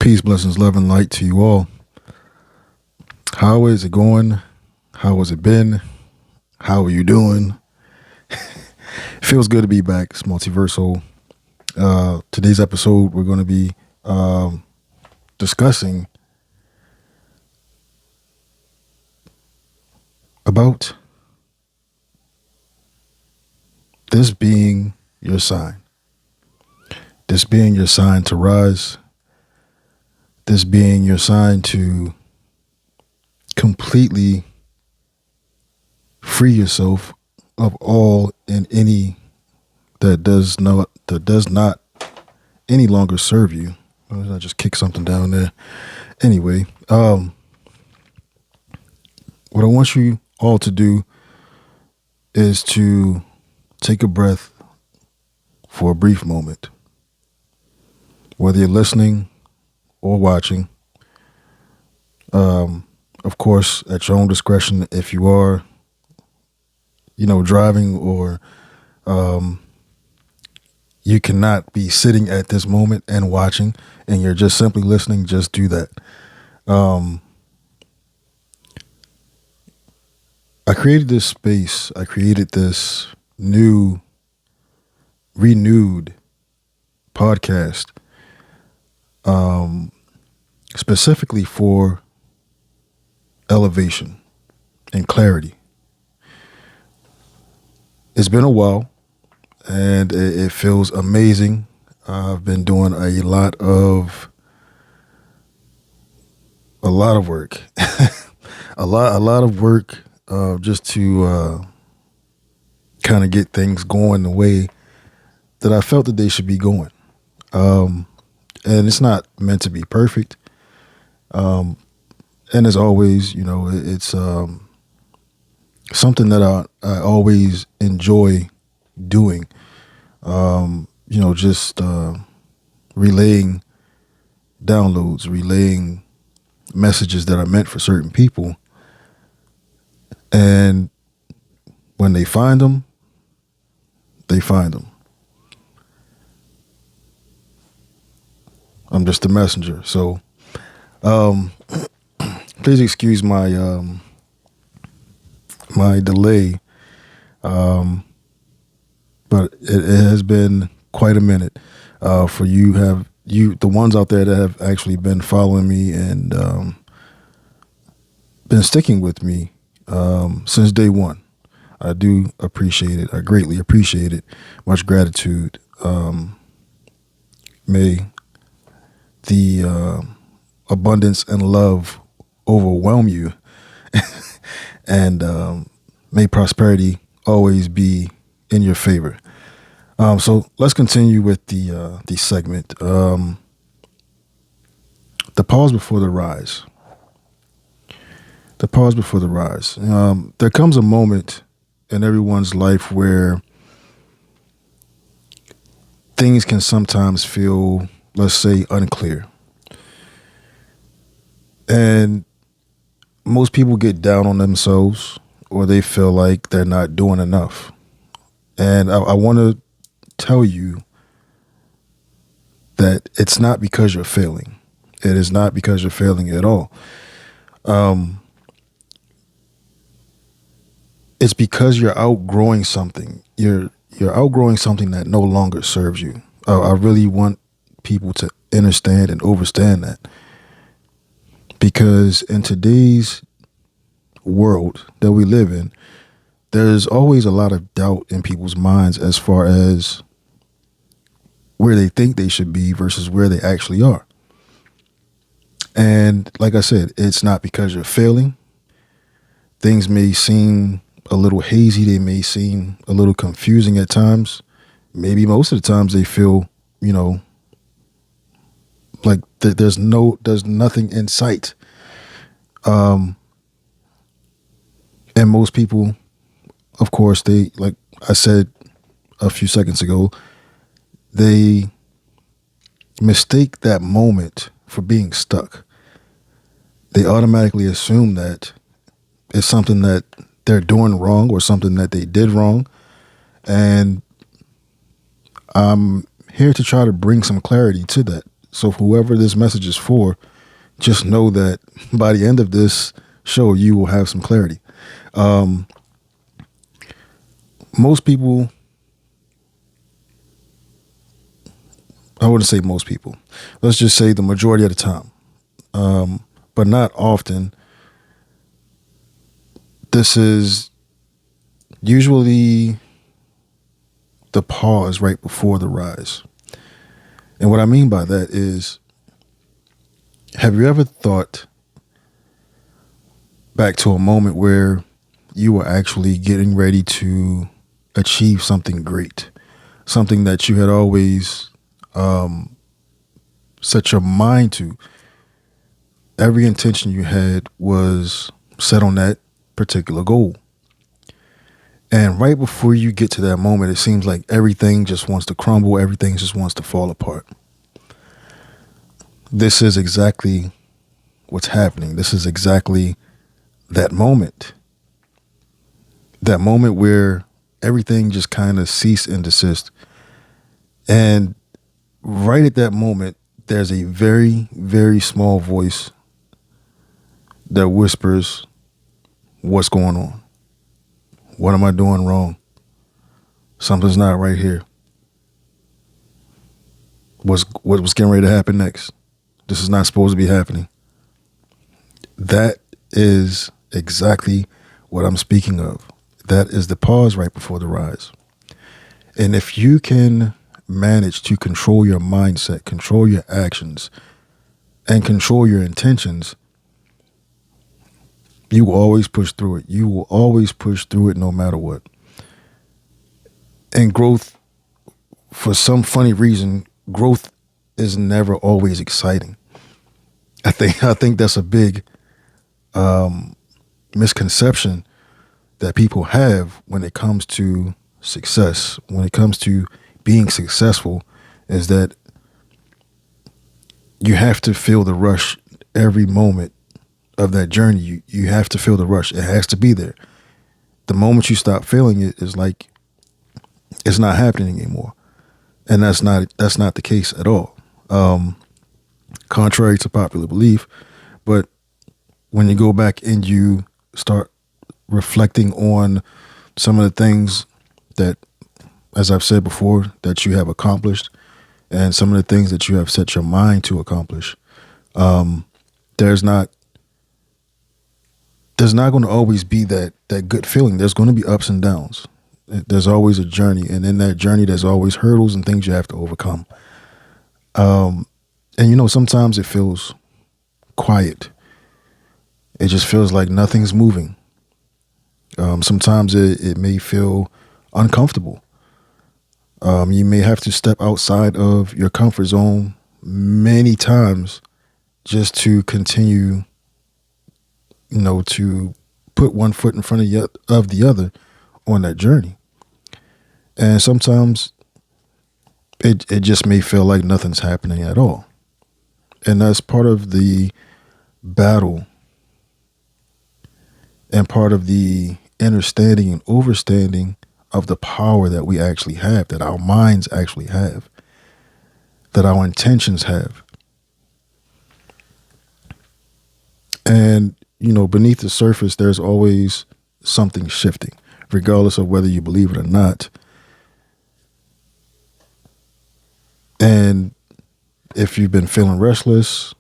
Peace, blessings, love, and light to you all. How is it going? How has it been? How are you doing? Feels good to be back. It's Multiversal. Today's episode, we're going to be discussing about this being your sign. This being your sign to rise. This being your sign to completely free yourself of all and any that does not any longer serve you. Or did I just kick something down there? Anyway, what I want you all to do is to take a breath for a brief moment. Whether you're listening or watching, of course, at your own discretion, if you are, driving or you cannot be sitting at this moment and watching and you're just simply listening, just do that. I created this space. I created this renewed podcast specifically for elevation and clarity. It's been a while and it feels amazing. I've been doing a lot of work, a lot of work just to kind of get things going the way that I felt that they should be going. And it's not meant to be perfect. And as always, it's something that I always enjoy doing. Just relaying downloads, relaying messages that are meant for certain people. And when they find them, they find them. I'm just a messenger. So, please excuse my my delay. But it has been quite a minute. For the ones out there that have actually been following me and been sticking with me since day one. I do appreciate it. I greatly appreciate it. Much gratitude. May the abundance and love overwhelm you, and may prosperity always be in your favor. So let's continue with the segment. The pause before the rise. The pause before the rise. There comes a moment in everyone's life where things can sometimes feel, let's say, unclear. And most people get down on themselves or they feel like they're not doing enough. And I want to tell you that it's not because you're failing. It is not because you're failing at all. It's because you're outgrowing something. You're outgrowing something that no longer serves you. I really want people to understand and overstand that. Because in today's world that we live in, there's always a lot of doubt in people's minds as far as where they think they should be versus where they actually are. And like I said, it's not because you're failing. Things may seem a little hazy. They may seem a little confusing at times. Maybe most of the times they feel, like there's nothing in sight. And most people, of course, they, like I said a few seconds ago, they mistake that moment for being stuck. They automatically assume that it's something that they're doing wrong or something that they did wrong. And I'm here to try to bring some clarity to that So whoever this message is for, just know that by the end of this show, you will have some clarity. Most people, I wouldn't say most people, let's just say the majority of the time, but not often, this is usually the pause right before the rise. And what I mean by that is, have you ever thought back to a moment where you were actually getting ready to achieve something great, something that you had always set your mind to? Every intention you had was set on that particular goal. And right before you get to that moment, it seems like everything just wants to crumble. Everything just wants to fall apart. This is exactly what's happening. This is exactly that moment. That moment where everything just kind of cease and desist. And right at that moment, there's a very, very small voice that whispers, what's going on? What am I doing wrong? Something's not right here. What was getting ready to happen next? This is not supposed to be happening. That is exactly what I'm speaking of. That is the pause right before the rise. And if you can manage to control your mindset, control your actions, and control your intentions, you will always push through it. You will always push through it no matter what. And growth, for some funny reason, growth is never always exciting. I think that's a big misconception that people have when it comes to success, when it comes to being successful, is that you have to feel the rush every moment of that journey. You have to feel the rush. It has to be there. The moment you stop feeling it is like it's not happening anymore. And that's not the case at all. Contrary to popular belief. But when you go back and you start reflecting on some of the things that, as I've said before, that you have accomplished, and some of the things that you have set your mind to accomplish, there's not going to always be that good feeling. There's going to be ups and downs. There's always a journey, and in that journey, there's always hurdles and things you have to overcome. And sometimes it feels quiet. It just feels like nothing's moving. Sometimes it may feel uncomfortable. You may have to step outside of your comfort zone many times just to continue, to put one foot in front of the other on that journey. And sometimes it just may feel like nothing's happening at all. And that's part of the battle and part of the understanding and overstanding of the power that we actually have, that our minds actually have, that our intentions have. And, beneath the surface, there's always something shifting, regardless of whether you believe it or not. And if you've been feeling restless,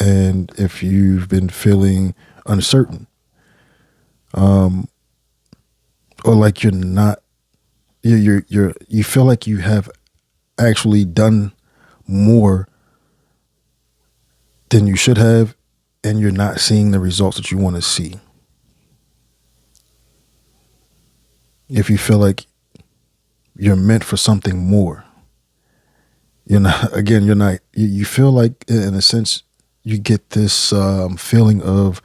and if you've been feeling uncertain, or like you're not, you feel like you have actually done more than you should have, and you're not seeing the results that you want to see. If you feel like you're meant for something more, you feel like, in a sense, you get this feeling of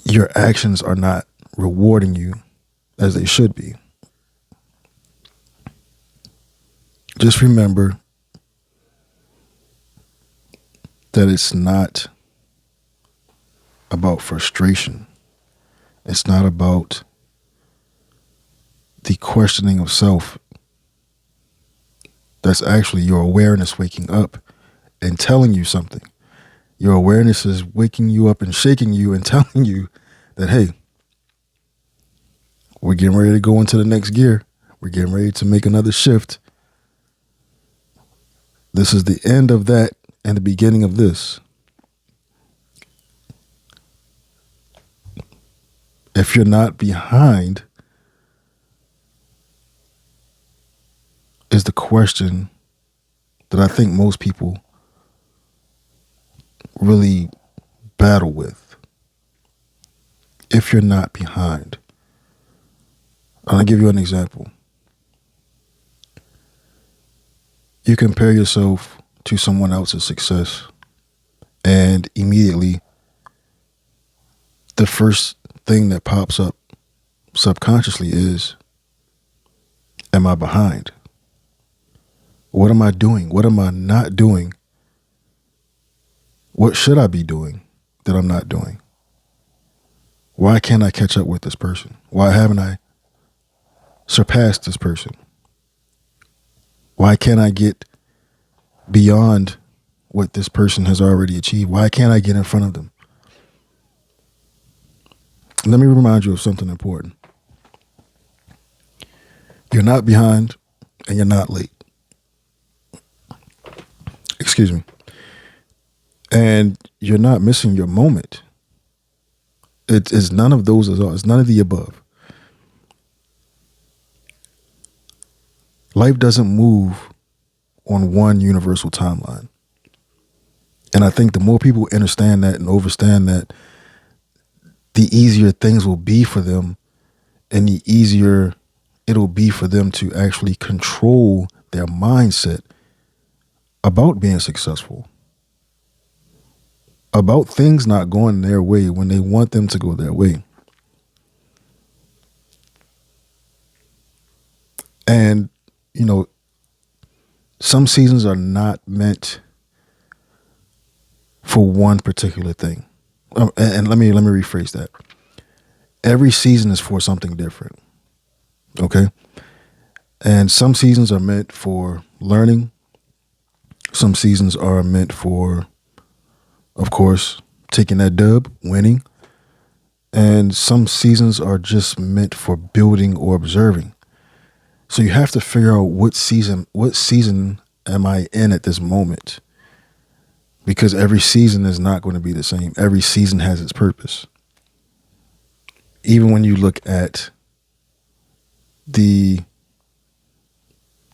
your actions are not rewarding you as they should be. Just remember that it's not about frustration. It's not about the questioning of self. That's actually your awareness waking up and telling you something. Your awareness is waking you up and shaking you and telling you that, hey, we're getting ready to go into the next gear. We're getting ready to make another shift. This is the end of that and the beginning of this. If you're not behind, is the question that I think most people really battle with. If you're not behind. I'll give you an example. You compare yourself to someone else's success, and immediately the first thing that pops up subconsciously is, am I behind? What am I doing? What am I not doing? What should I be doing that I'm not doing? Why can't I catch up with this person? Why haven't I surpassed this person? Why can't I get beyond what this person has already achieved? Why can't I get in front of them? Let me remind you of something important. You're not behind and you're not late. Excuse me. And you're not missing your moment. It's none of those at all. It's none of the above. Life doesn't move on one universal timeline. And I think the more people understand that and understand that, the easier things will be for them and the easier it'll be for them to actually control their mindset about being successful, about things not going their way when they want them to go their way. And, you know, some seasons are not meant for one particular thing. And let me rephrase that. Every season is for something different. Okay? And some seasons are meant for learning. Some seasons are meant for, of course, taking that dub, winning. And some seasons are just meant for building or observing. So you have to figure out what season am I in at this moment? Because every season is not going to be the same. Every season has its purpose. Even when you look at the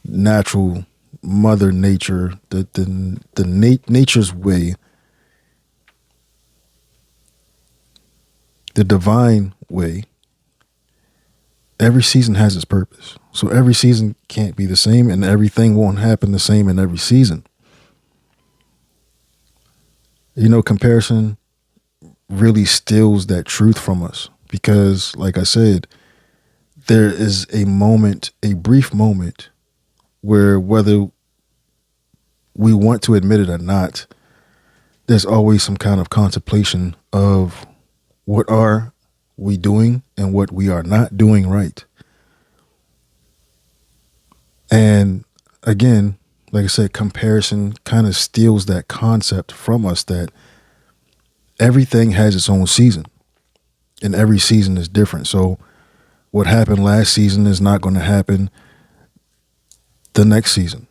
natural mother nature, nature's way, the divine way, every season has its purpose. So every season can't be the same and everything won't happen the same in every season. You know, comparison really steals that truth from us because, like I said, there is a moment, a brief moment, where whether we want to admit it or not, there's always some kind of contemplation of what are we doing and what we are not doing right. And again, like I said, comparison kind of steals that concept from us that everything has its own season and every season is different. So what happened last season is not going to happen the next season.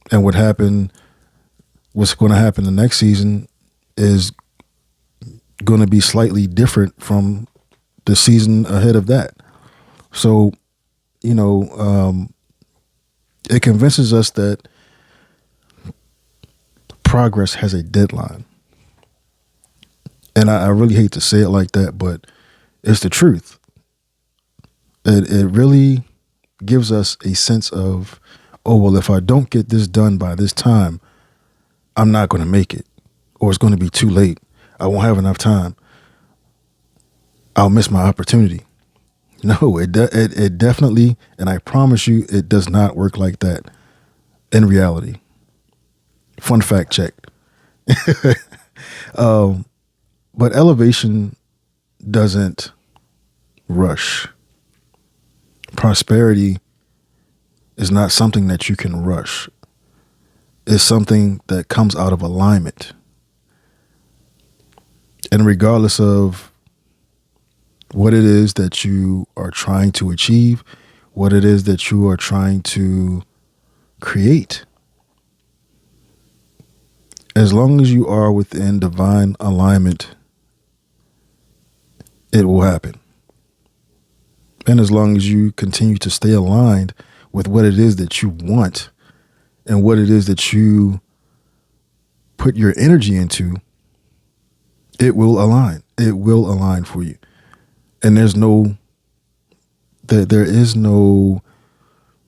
And what's going to happen the next season is going to be slightly different from the season ahead of that. So, you know, it convinces us that progress has a deadline. And I really hate to say it like that, but it's the truth. It really gives us a sense of, oh, well, if I don't get this done by this time, I'm not going to make it, or it's going to be too late. I won't have enough time. I'll miss my opportunity. No, it definitely, and I promise you, it does not work like that in reality. Fun fact check. But elevation doesn't rush. Prosperity is not something that you can rush. is something that comes out of alignment. And regardless of what it is that you are trying to achieve, what it is that you are trying to create, as long as you are within divine alignment, it will happen. And as long as you continue to stay aligned with what it is that you want and what it is that you put your energy into, it will align. It will align for you. And there is no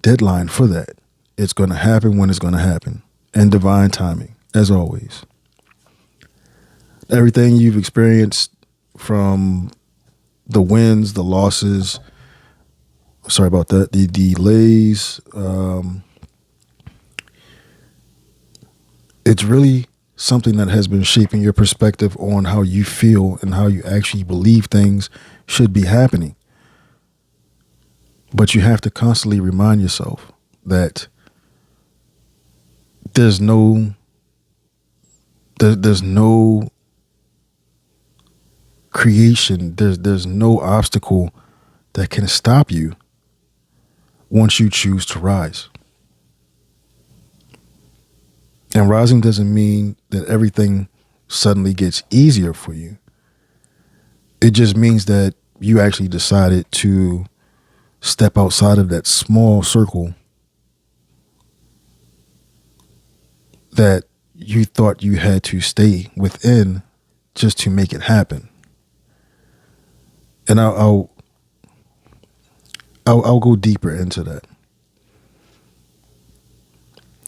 deadline for that. It's going to happen when it's going to happen. And divine timing, as always. Everything you've experienced, from the wins, the losses, sorry about that, the delays, it's really something that has been shaping your perspective on how you feel and how you actually believe things should be happening. But you have to constantly remind yourself that there's no creation, there's no obstacle that can stop you once you choose to rise. And rising doesn't mean that everything suddenly gets easier for you. It just means that you actually decided to step outside of that small circle that you thought you had to stay within just to make it happen. And I'll go deeper into that.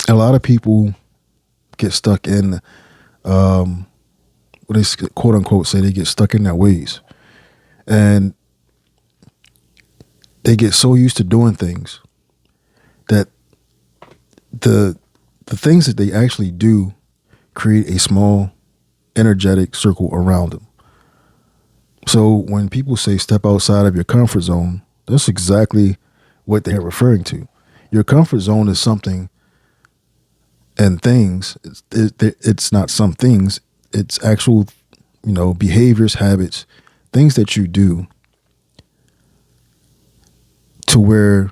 A lot of people get stuck in, what they quote unquote say, they get stuck in their ways. And they get so used to doing things that the things that they actually do create a small energetic circle around them. So when people say step outside of your comfort zone, that's exactly what they're referring to. Your comfort zone is something and things. It's not some things. It's actual, behaviors, habits, things that you do to where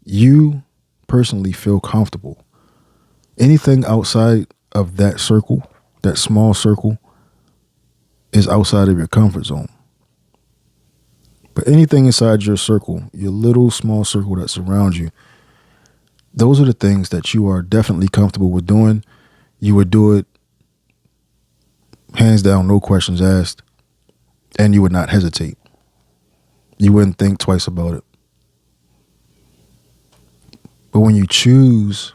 you personally feel comfortable. Anything outside of that circle, that small circle, is outside of your comfort zone. But anything inside your circle, your little small circle that surrounds you, those are the things that you are definitely comfortable with doing. You would do it hands down, no questions asked, and you would not hesitate. You wouldn't think twice about it. But when you choose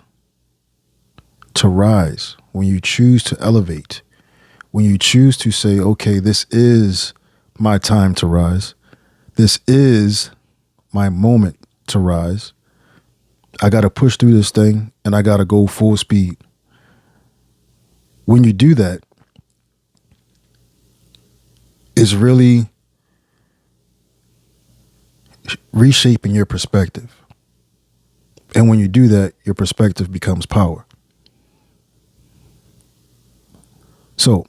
to rise, when you choose to elevate, when you choose to say, okay, this is my time to rise, this is my moment to rise, I got to push through this thing and I got to go full speed. When you do that, it's really reshaping your perspective. And when you do that, your perspective becomes power. So,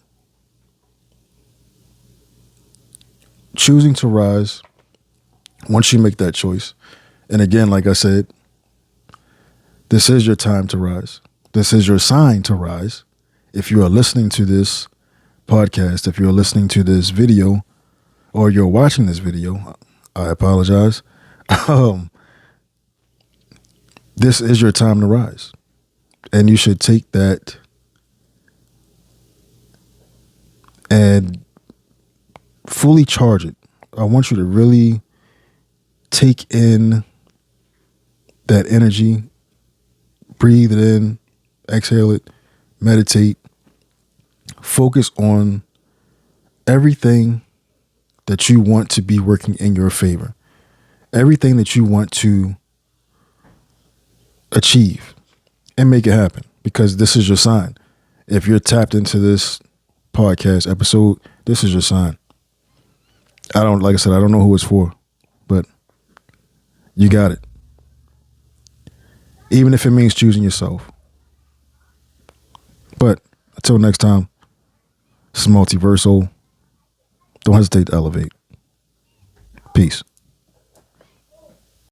choosing to rise, once you make that choice, and again, like I said, this is your time to rise. This is your sign to rise. If you are listening to this podcast, if you're listening to this video, or you're watching this video, I apologize. This is your time to rise. And you should take that and fully charge it. I want you to really take in that energy, breathe it in, exhale it, meditate, focus on everything that you want to be working in your favor, everything that you want to achieve, and make it happen, because this is your sign. If you're tapped into this podcast episode, this is your sign. Like I said, I don't know who it's for, but you got it. Even if it means choosing yourself, But until next time, this is Multiversal. Don't hesitate to elevate. Peace.